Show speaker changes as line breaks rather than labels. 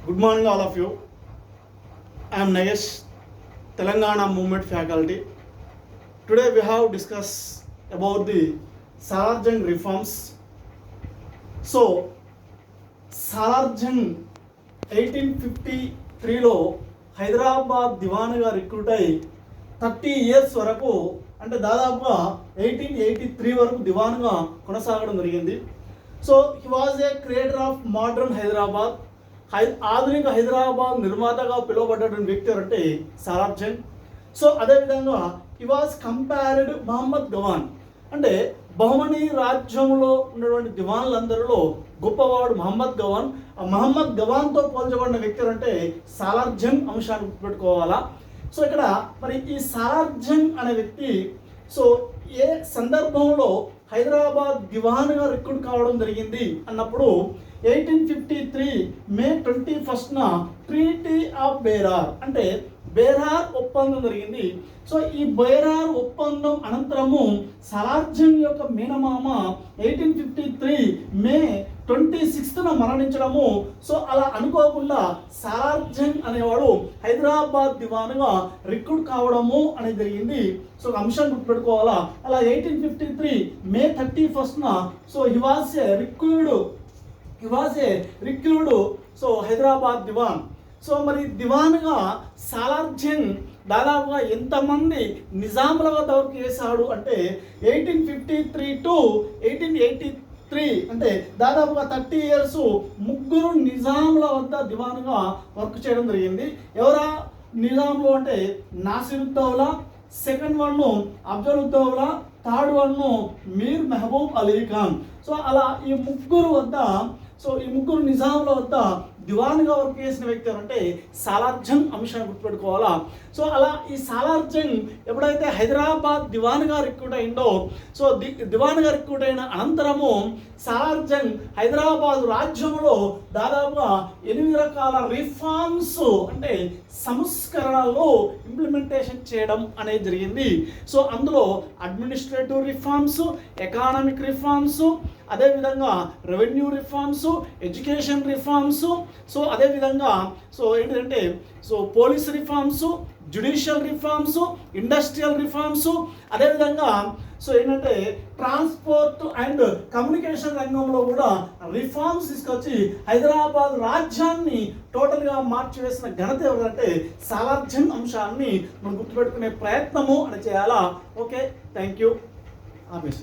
Good morning, all of you. I am Nagesh, Telangana Movement faculty. Today we have discussed about the Salarjung reforms. So, Salarjung 1853లో హైదరాబాద్ దివాన్గా recruit అయి 30 years వరకు అంటే దాదాపుగా 1883 వరకు దివాన్గా కొనసాగడం జరిగింది. So he was A creator of modern Hyderabad. ఆధునిక హైదరాబాద్ నిర్మాతగా పిలువబడ్డటువంటి వ్యక్తి అంటే సాలార్జంగ్. సో అదేవిధంగా హీ వాజ్ కంపేర్డ్ మహమ్మద్ గవాన్. అంటే బహుమనీ రాజ్యంలో ఉన్నటువంటి దివాన్లందరిలో గొప్పవాడు మహమ్మద్ గవాన్. ఆ మహమ్మద్ గవాన్తో పోల్చబడిన వ్యక్తి అంటే సాలార్జంగ్ అంశాన్ని గుర్తుపెట్టుకోవాలా. సో ఇక్కడ మరి ఈ సాలార్జంగ్ అనే వ్యక్తి సో ఏ సందర్భంలో హైదరాబాద్ దివాన్గా రిక్రూట్ కావడం జరిగింది అన్నప్పుడు 1853 May 21న ట్రీటీ ఆఫ్ బేరార్ అంటే బేరార్ ఒప్పందం జరిగింది. సో ఈ బేరార్ ఒప్పందం అనంతరము సాలార్జంగ్ యొక్క మేనమామ 1853 May 26న మరణించడము. సో అలా అనుకోకుండా సాలార్జంగ్ అనేవాడు హైదరాబాద్ దివాన్గా రిక్రూట్ కావడము అనేది జరిగింది. సో అంశం గుర్తుపెట్టుకోవాలా. అలా 1853 May 31న so he was a recruit so Hyderabad diwan. So మరి దివాన్గా సాలార్జంగ్ దాదాపుగా ఎంతమంది నిజాముల వద్ద వర్క్ చేశాడు అంటే 1853 to 1883 అంటే దాదాపుగా 30 years ముగ్గురు నిజాముల వద్ద దివాన్గా వర్క్ చేయడం జరిగింది. ఎవరా నిజాంలు అంటే Nasiruddaula, second one Afzaluddaula, third one Mir Mahbub Ali Khan. So అలా ఈ ముగ్గురు నిజాముల వద్ద దివాన్గా వర్క్ చేసిన వ్యక్తి అంటే సాలార్జంగ్ అంశాన్ని గుర్తుపెట్టుకోవాలా. సో అలా ఈ సాలార్జంగ్ ఎప్పుడైతే హైదరాబాద్ దివాన్గా రిక్రూట్ అయిందో సో దివాన్గా రిక్రూట్ అయిన అనంతరము సాలార్జంగ్ హైదరాబాద్ రాజ్యంలో దాదాపుగా 8 రకాల రిఫార్మ్స్ అంటే సంస్కరణలు ఇంప్లిమెంటేషన్ చేయడం అనేది జరిగింది. సో అందులో అడ్మినిస్ట్రేటివ్ రిఫార్మ్స్, ఎకానమిక్ రిఫార్మ్స్, అదేవిధంగా revenue reforms, education reforms, so అదేవిధంగా సో ఏంటంటే so police reforms, judicial reforms, industrial reforms, అదేవిధంగా సో ఏంటంటే ట్రాన్స్పోర్ట్ అండ్ కమ్యూనికేషన్ రంగంలో కూడా రిఫార్మ్స్ తీసుకొచ్చి హైదరాబాద్ రాజ్యాన్ని టోటల్గా మార్చివేసిన ఘనత ఎవరంటే సాలార్జంగ్ అంశాన్ని మనం గుర్తుపెట్టుకునే ప్రయత్నము అని చేయాలా. Okay, thank you. ఆఫీస్